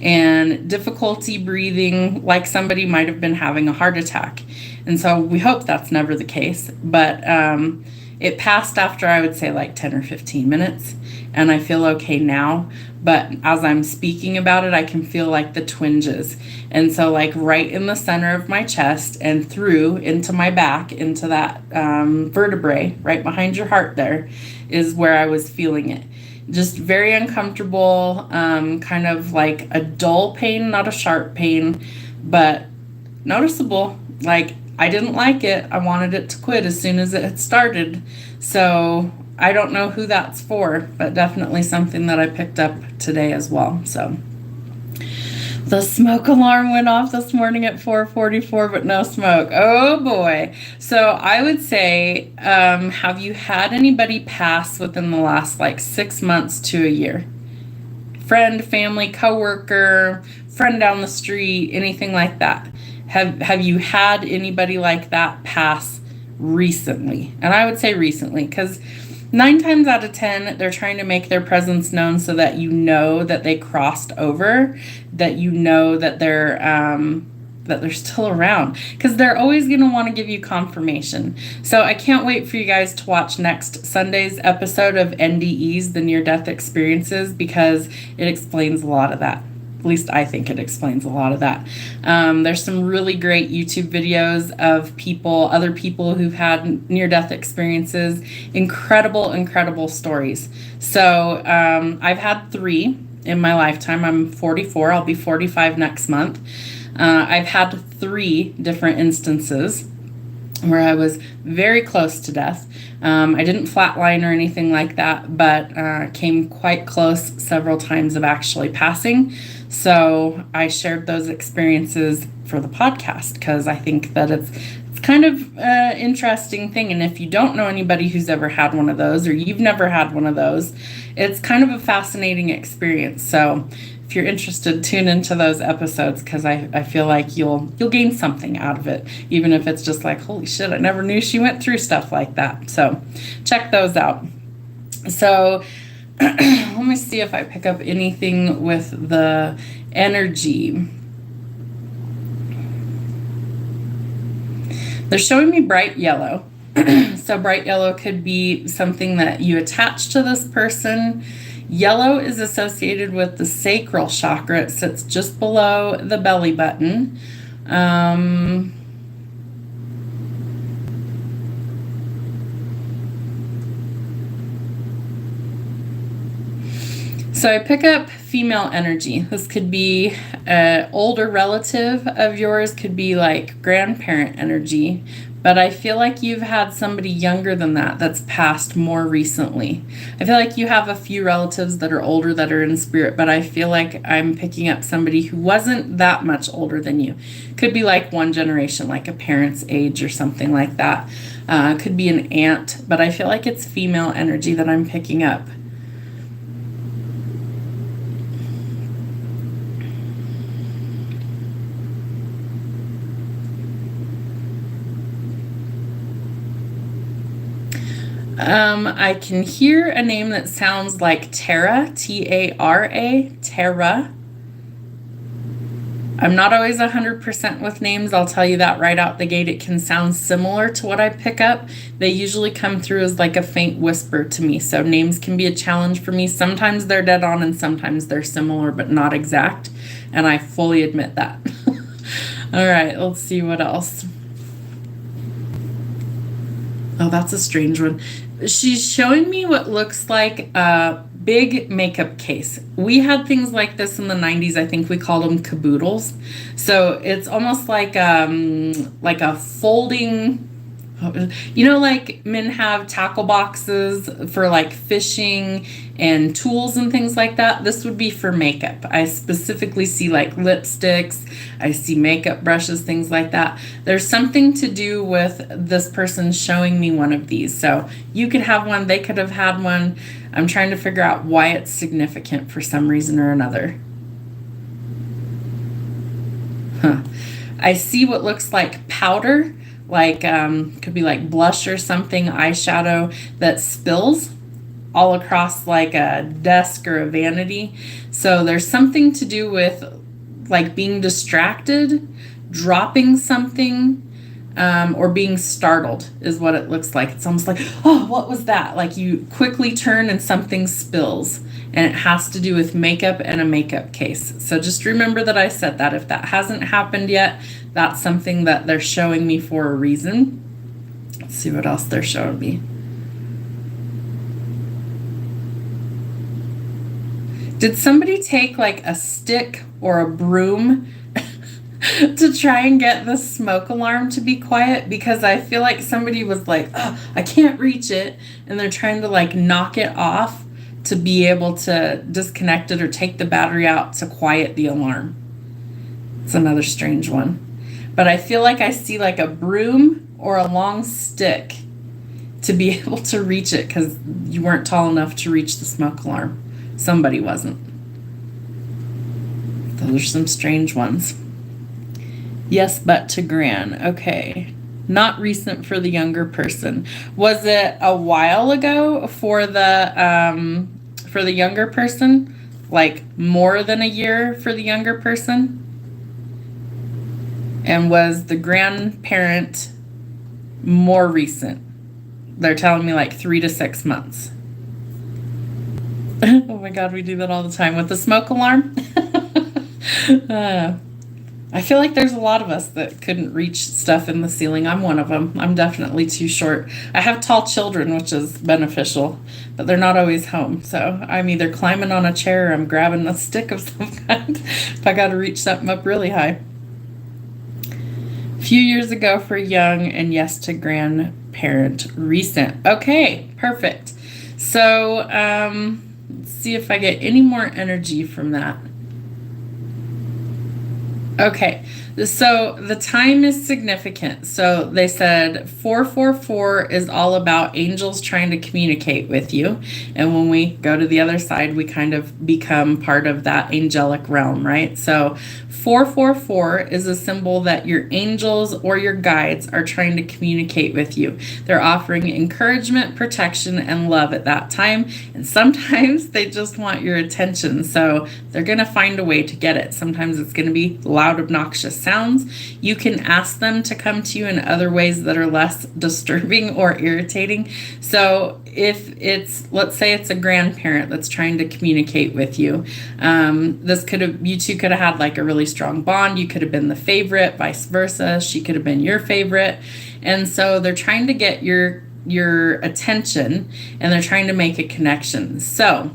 And difficulty breathing, like somebody might have been having a heart attack. And so we hope that's never the case. But it passed after I would say like 10 or 15 minutes and I feel okay now. But as I'm speaking about it, I can feel like the twinges. And so like right in the center of my chest and through into my back, into that vertebrae right behind your heart there is where I was feeling it. Just very uncomfortable, kind of like a dull pain, not a sharp pain, but noticeable. Like I didn't like it. I wanted it to quit as soon as it had started. So I don't know who that's for, but definitely something that I picked up today as well. So The smoke alarm went off this morning at 4:44, but no smoke. Oh boy. So I would say, have you had anybody pass within the last like 6 months to a year? Friend, family, coworker, friend down the street, anything like that. Have you had anybody like that pass recently? And I would say recently, because 9 times out of 10, they're trying to make their presence known so that you know that they crossed over, that you know that they're still around, because they're always going to want to give you confirmation. So I can't wait for you guys to watch next Sunday's episode of NDEs, the near-death experiences, because it explains a lot of that. At least I think it explains a lot of that. There's some really great YouTube videos of other people who've had near-death experiences. Incredible stories. So I've had 3 in my lifetime. I'm 44. I'll be 45 next month. I've had 3 different instances where I was very close to death. I didn't flatline or anything like that, but came quite close several times of actually passing. So I shared those experiences for the podcast because I think that it's kind of an interesting thing. And if you don't know anybody who's ever had one of those, or you've never had one of those, it's kind of a fascinating experience. So if you're interested, tune into those episodes, because I feel like you'll gain something out of it, even if it's just like, holy shit, I never knew she went through stuff like that. So check those out. So let me see if I pick up anything with the energy. They're showing me bright yellow. So bright yellow could be something that you attach to this person. Yellow is associated with the sacral chakra. It sits just below the belly button. So I pick up female energy. This could be an older relative of yours, could be like grandparent energy. But I feel like you've had somebody younger than that that's passed more recently. I feel like you have a few relatives that are older that are in spirit, but I feel like I'm picking up somebody who wasn't that much older than you. Could be like one generation, like a parent's age or something like that. Could be an aunt, but I feel like it's female energy that I'm picking up. I can hear a name that sounds like Tara, T-A-R-A, Tara. I'm not always 100% with names. I'll tell you that right out the gate. It can sound similar to what I pick up. They usually come through as like a faint whisper to me. So names can be a challenge for me. Sometimes they're dead on and sometimes they're similar but not exact. And I fully admit that. All right, let's see what else. Oh, that's a strange one. She's showing me what looks like a big makeup case. We had things like this in the 90s. I think we called them caboodles. So it's almost like a folding, like men have tackle boxes for like fishing and tools and things like that. This would be for makeup. I specifically see like lipsticks. I see makeup brushes, things like that. There's something to do with this person showing me one of these. So you could have one, they could have had one. I'm trying to figure out why it's significant for some reason or another. I see what looks like powder, like could be like blush or something, eyeshadow that spills all across like a desk or a vanity. So there's something to do with like being distracted, dropping something, or being startled is what it looks like. It's almost like, oh, what was that? Like you quickly turn and something spills, and it has to do with makeup and a makeup case. So just remember that I said that. If that hasn't happened yet, that's something that they're showing me for a reason. Let's see what else they're showing me. Did somebody take like a stick or a broom to try and get the smoke alarm to be quiet? Because I feel like somebody was like, oh, I can't reach it. And they're trying to like knock it off to be able to disconnect it or take the battery out to quiet the alarm. It's another strange one. But I feel like I see like a broom or a long stick to be able to reach it because you weren't tall enough to reach the smoke alarm. Somebody wasn't. Those are some strange ones. Yes, but to Gran. Okay. Not recent for the younger person. Was it a while ago for the younger person? Like more than a year for the younger person? And was the grandparent more recent? They're telling me like 3 to 6 months. Oh my God, we do that all the time with the smoke alarm. I feel like there's a lot of us that couldn't reach stuff in the ceiling. I'm one of them. I'm definitely too short. I have tall children, which is beneficial, but they're not always home. So I'm either climbing on a chair or I'm grabbing a stick of some kind if I got to reach something up really high. Few years ago for young, and yes to grandparent recent. Okay, perfect. So let's see if I get any more energy from that. Okay, so the time is significant. So they said 444 is all about angels trying to communicate with you. And when we go to the other side, we kind of become part of that angelic realm, right? So 444 is a symbol that your angels or your guides are trying to communicate with you. They're offering encouragement, protection, and love at that time. And sometimes they just want your attention. So they're going to find a way to get it. Sometimes it's going to be loud, obnoxious sounds. You can ask them to come to you in other ways that are less disturbing or irritating. So if it's, let's say it's a grandparent that's trying to communicate with you, you two could have had like a really strong bond. You could have been the favorite, vice versa. She could have been your favorite. And so they're trying to get your attention and they're trying to make a connection. So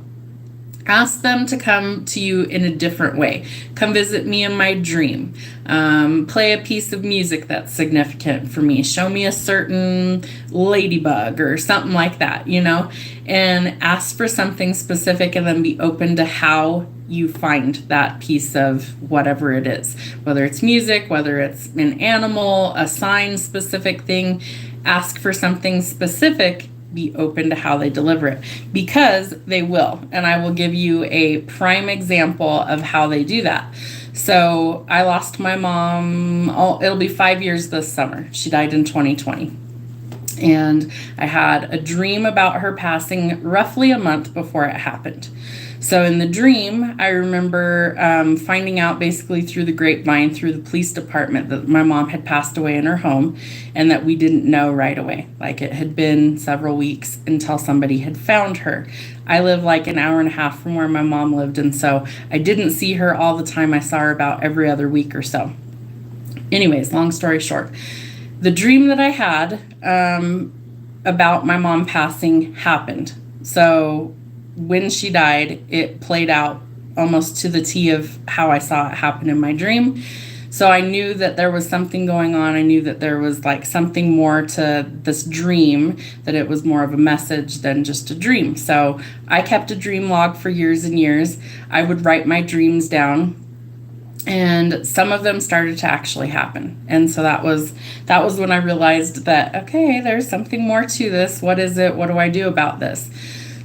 ask them to come to you in a different way. Come visit me in my dream. Play a piece of music that's significant for me. Show me a certain ladybug or something like that, and ask for something specific and then be open to how you find that piece of whatever it is, whether it's music, whether it's an animal, a sign, specific thing. Ask for something specific. Be open to how they deliver it, because they will. And I will give you a prime example of how they do that. So I lost my mom, it'll be 5 years this summer. She died in 2020. And I had a dream about her passing roughly a month before it happened. So in the dream, I remember finding out basically through the grapevine, through the police department, that my mom had passed away in her home and that we didn't know right away. Like it had been several weeks until somebody had found her. I live like an hour and a half from where my mom lived, and so I didn't see her all the time. I saw her about every other week or so. Anyways, long story short, the dream that I had about my mom passing happened. So when she died, it played out almost to the T of how I saw it happen in my dream. So I knew that there was something going on. I knew that there was like something more to this dream, that it was more of a message than just a dream. So I kept a dream log for years and years. I would write my dreams down, and some of them started to actually happen. And so that was when I realized that, okay, there's something more to this. What is it? What do I do about this?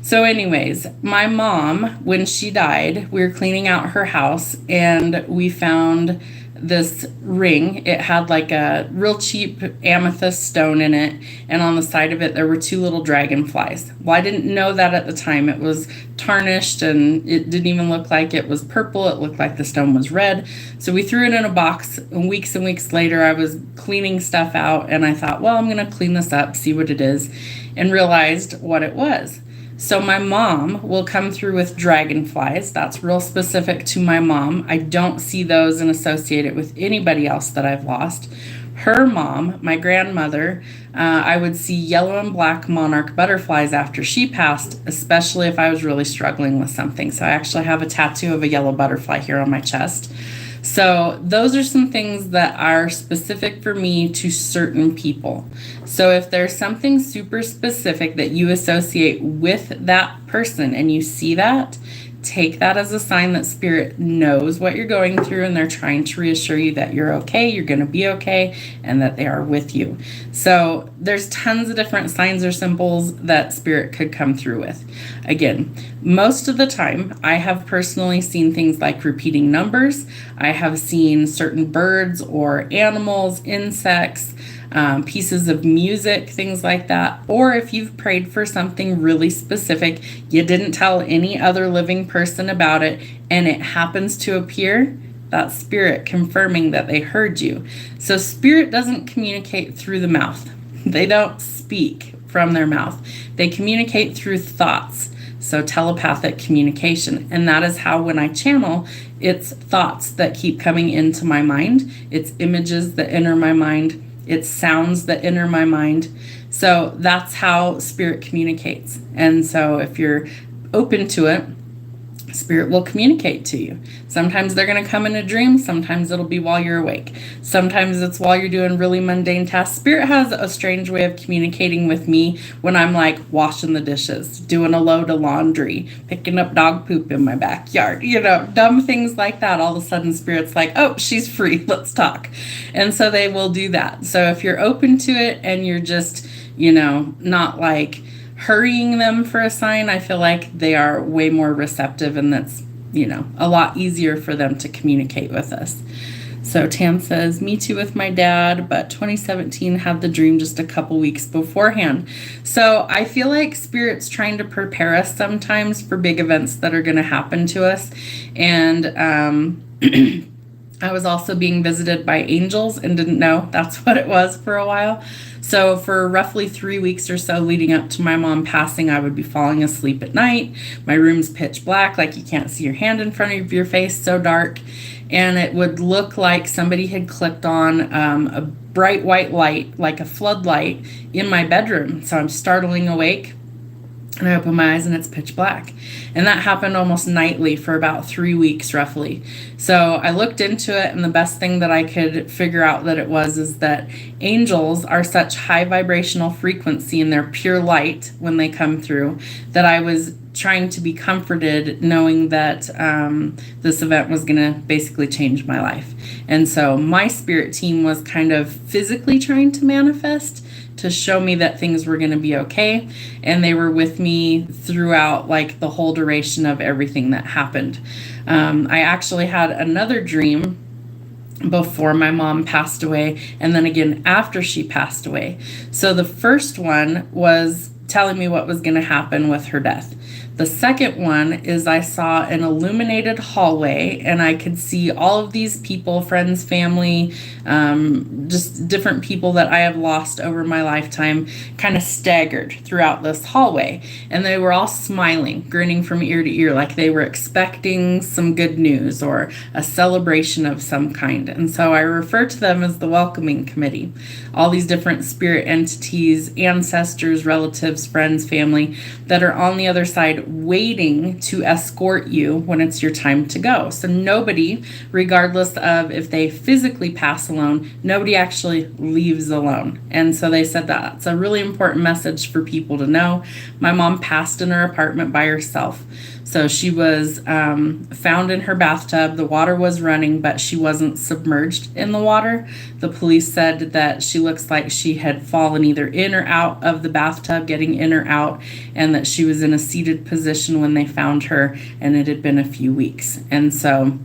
So anyways, my mom, when she died, we were cleaning out her house and we found this ring. It had like a real cheap amethyst stone in it, and on the side of it there were 2 little dragonflies. Well, I didn't know that at the time. It was tarnished and it didn't even look like it was purple. It looked like the stone was red. So we threw it in a box, and weeks later I was cleaning stuff out and I thought, well, I'm going to clean this up, see what it is, and realized what it was. So my mom will come through with dragonflies. That's real specific to my mom. I don't see those and associate it with anybody else that I've lost. Her mom, my grandmother, I would see yellow and black monarch butterflies after she passed, especially if I was really struggling with something. So I actually have a tattoo of a yellow butterfly here on my chest. So those are some things that are specific for me to certain people. So if there's something super specific that you associate with that person and you see that, take that as a sign that Spirit knows what you're going through, and they're trying to reassure you that you're okay, you're going to be okay, and that they are with you. So there's tons of different signs or symbols that Spirit could come through with. Again, most of the time, I have personally seen things like repeating numbers. I have seen certain birds or animals, insects, pieces of music, things like that. Or if you've prayed for something really specific, you didn't tell any other living person about it, and it happens to appear, that's Spirit confirming that they heard you. So Spirit doesn't communicate through the mouth. They don't speak from their mouth. They communicate through thoughts. So telepathic communication. And that is how, when I channel, it's thoughts that keep coming into my mind. It's images that enter my mind. It's sounds that enter my mind. So that's how Spirit communicates. And so if you're open to it, Spirit will communicate to you. Sometimes they're going to come in a dream. Sometimes it'll be while you're awake. Sometimes it's while you're doing really mundane tasks. Spirit has a strange way of communicating with me when I'm like washing the dishes, doing a load of laundry, picking up dog poop in my backyard, dumb things like that. All of a sudden Spirit's like, oh, she's free. Let's talk. And so they will do that. So if you're open to it and you're just, not like hurrying them for a sign, I feel like they are way more receptive, and that's, a lot easier for them to communicate with us. So Tam says, me too with my dad, but 2017 had the dream just a couple weeks beforehand. So I feel like Spirit's trying to prepare us sometimes for big events that are going to happen to us. And I was also being visited by angels and didn't know that's what it was for a while. So for roughly 3 weeks or so leading up to my mom passing, I would be falling asleep at night. My room's pitch black, like you can't see your hand in front of your face, so dark. And it would look like somebody had clicked on a bright white light, like a floodlight, in my bedroom. So I'm startling awake, and I open my eyes and it's pitch black. And that happened almost nightly for about 3 weeks roughly. So I looked into it, and the best thing that I could figure out that it was is that angels are such high vibrational frequency in their pure light when they come through, that I was trying to be comforted knowing that this event was going to basically change my life. And so my spirit team was kind of physically trying to manifest to show me that things were going to be okay. And they were with me throughout like the whole duration of everything that happened. I actually had another dream before my mom passed away, and then again after she passed away. So the first one was telling me what was going to happen with her death. The second one is I saw an illuminated hallway, and I could see all of these people, friends, family, just different people that I have lost over my lifetime, kind of staggered throughout this hallway. And they were all smiling, grinning from ear to ear, like they were expecting some good news or a celebration of some kind. And so I refer to them as the welcoming committee. All these different spirit entities, ancestors, relatives, friends, family that are on the other side waiting to escort you when it's your time to go. So nobody, regardless of if they physically pass alone, nobody actually leaves alone. And so they said that's a really important message for people to know. My mom passed in her apartment by herself. So she was found in her bathtub. The water was running, but she wasn't submerged in the water. The police said that she looks like she had fallen either in or out of the bathtub, getting in or out, and that she was in a seated position when they found her, and it had been a few weeks. And so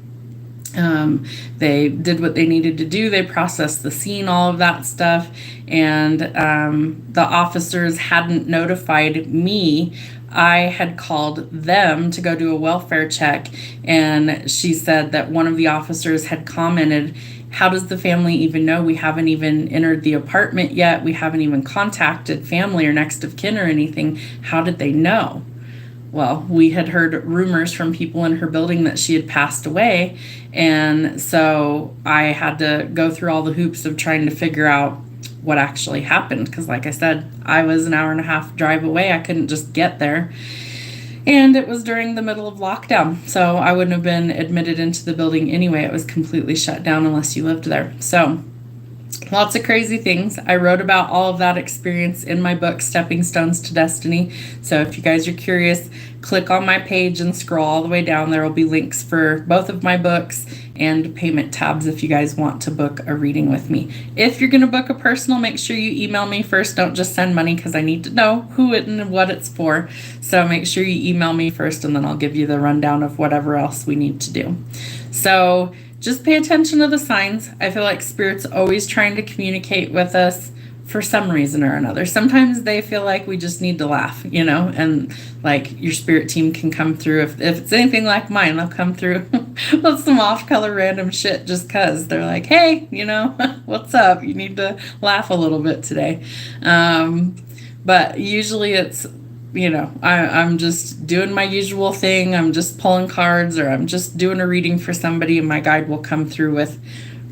they did what they needed to do. They processed the scene, all of that stuff, and the officers hadn't notified me. I had called them to go do a welfare check, and she said that one of the officers had commented, how does the family even know? We haven't even entered the apartment yet. We haven't even contacted family or next of kin or anything. How did they know? Well, we had heard rumors from people in her building that she had passed away, and so I had to go through all the hoops of trying to figure out what actually happened, because like I said, I was an hour and a half drive away. I couldn't just get there, and it was during the middle of lockdown, so I wouldn't have been admitted into the building anyway. It was completely shut down unless you lived there. So Lots of crazy things. I wrote about all of that experience in my book, Stepping Stones to Destiny. So if you guys are curious, click on my page and scroll all the way down. There will be links for both of my books and payment tabs if you guys want to book a reading with me. If you're going to book a personal, make sure you email me first. Don't just send money, because I need to know who it and what it's for. So make sure you email me first, and then I'll give you the rundown of whatever else we need to do. So just pay attention to the signs. I feel like Spirit's always trying to communicate with us for some reason or another. Sometimes they feel like we just need to laugh, and like your spirit team can come through. If it's anything like mine, they'll come through with some off-color random shit just because they're like, hey, what's up? You need to laugh a little bit today. But usually it's, I'm just doing my usual thing. I'm just pulling cards, or I'm just doing a reading for somebody, and my guide will come through with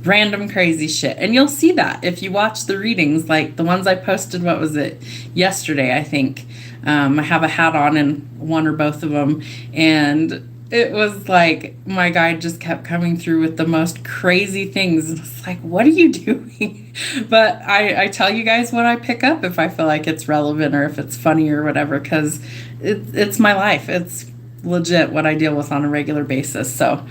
random crazy shit. And you'll see that if you watch the readings, like the ones I posted, what was it, yesterday, I think. I have a hat on in one or both of them, and it was like my guide just kept coming through with the most crazy things. It's like, what are you doing? But I tell you guys what I pick up if I feel like it's relevant or if it's funny or whatever, because it's my life. It's legit what I deal with on a regular basis. So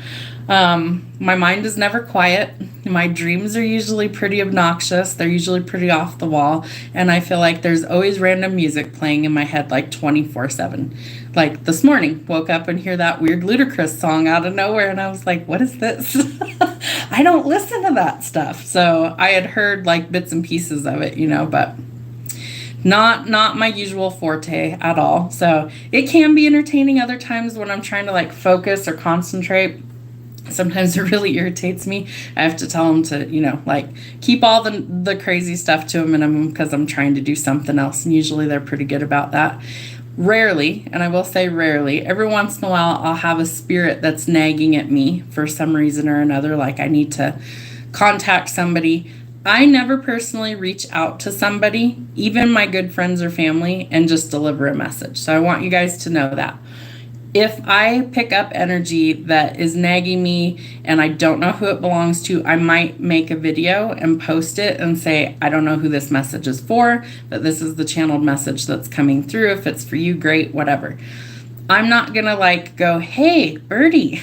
my mind is never quiet. My dreams are usually pretty obnoxious. They're usually pretty off the wall. And I feel like there's always random music playing in my head like 24/7. Like this morning, woke up and hear that weird Ludacris song out of nowhere. And I was like, what is this? I don't listen to that stuff. So I had heard like bits and pieces of it, but not my usual forte at all. So it can be entertaining other times when I'm trying to like focus or concentrate. Sometimes it really irritates me. I have to tell them to, keep all the crazy stuff to a minimum, because I'm trying to do something else. And usually they're pretty good about that. Rarely, and I will say rarely, every once in a while I'll have a spirit that's nagging at me for some reason or another, like I need to contact somebody. I never personally reach out to somebody, even my good friends or family, and just deliver a message. So I want you guys to know that. If I pick up energy that is nagging me and I don't know who it belongs to, I might make a video and post it and say, I don't know who this message is for, but this is the channeled message that's coming through. If it's for you, great, whatever. I'm not going to go, hey, Birdie,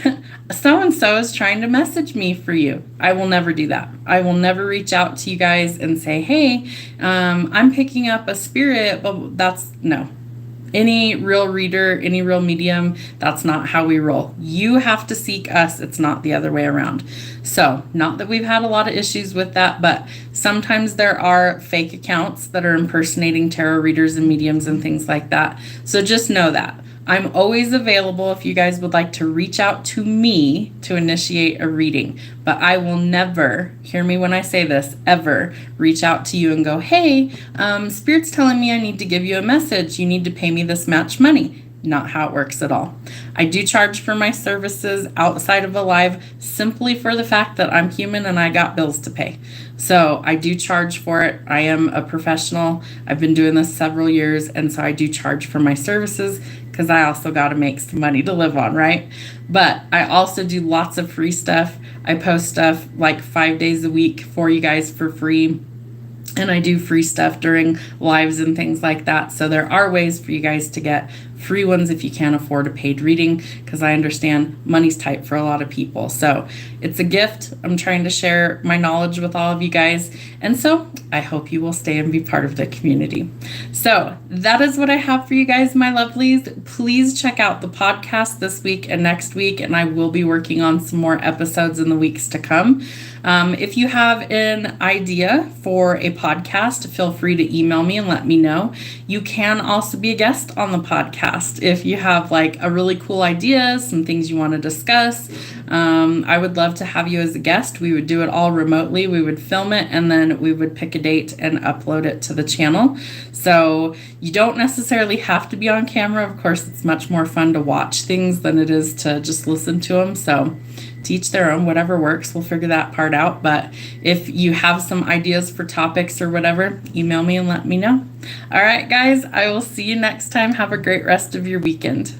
so-and-so is trying to message me for you. I will never do that. I will never reach out to you guys and say, hey, I'm picking up a spirit, but no. Any real reader, any real medium, that's not how we roll. You have to seek us. It's not the other way around. So, not that we've had a lot of issues with that, but sometimes there are fake accounts that are impersonating tarot readers and mediums and things like that. So just know that. I'm always available if you guys would like to reach out to me to initiate a reading. But I will never, hear me when I say this, ever reach out to you and go, hey, Spirit's telling me I need to give you a message. You need to pay me this much money. Not how it works at all. I do charge for my services outside of a live simply for the fact that I'm human and I got bills to pay. So I do charge for it. I am a professional. I've been doing this several years, and so I do charge for my services because I also got to make some money to live on, right? But I also do lots of free stuff. I post stuff like 5 days a week for you guys for free. And I do free stuff during lives and things like that. So there are ways for you guys to get free ones if you can't afford a paid reading, because I understand money's tight for a lot of people. So it's a gift. I'm trying to share my knowledge with all of you guys. And so I hope you will stay and be part of the community. So that is what I have for you guys, my lovelies. Please check out the podcast this week and next week, and I will be working on some more episodes in the weeks to come. If you have an idea for a podcast, feel free to email me and let me know. You can also be a guest on the podcast if you have like a really cool idea, some things you want to discuss. I would love to have you as a guest. We would do it all remotely. We would film it and then we would pick a date and upload it to the channel. So you don't necessarily have to be on camera. Of course, it's much more fun to watch things than it is to just listen to them. So teach their own, whatever works. We'll figure that part out. But if you have some ideas for topics or whatever, email me and let me know. All right, guys, I will see you next time. Have a great rest of your weekend.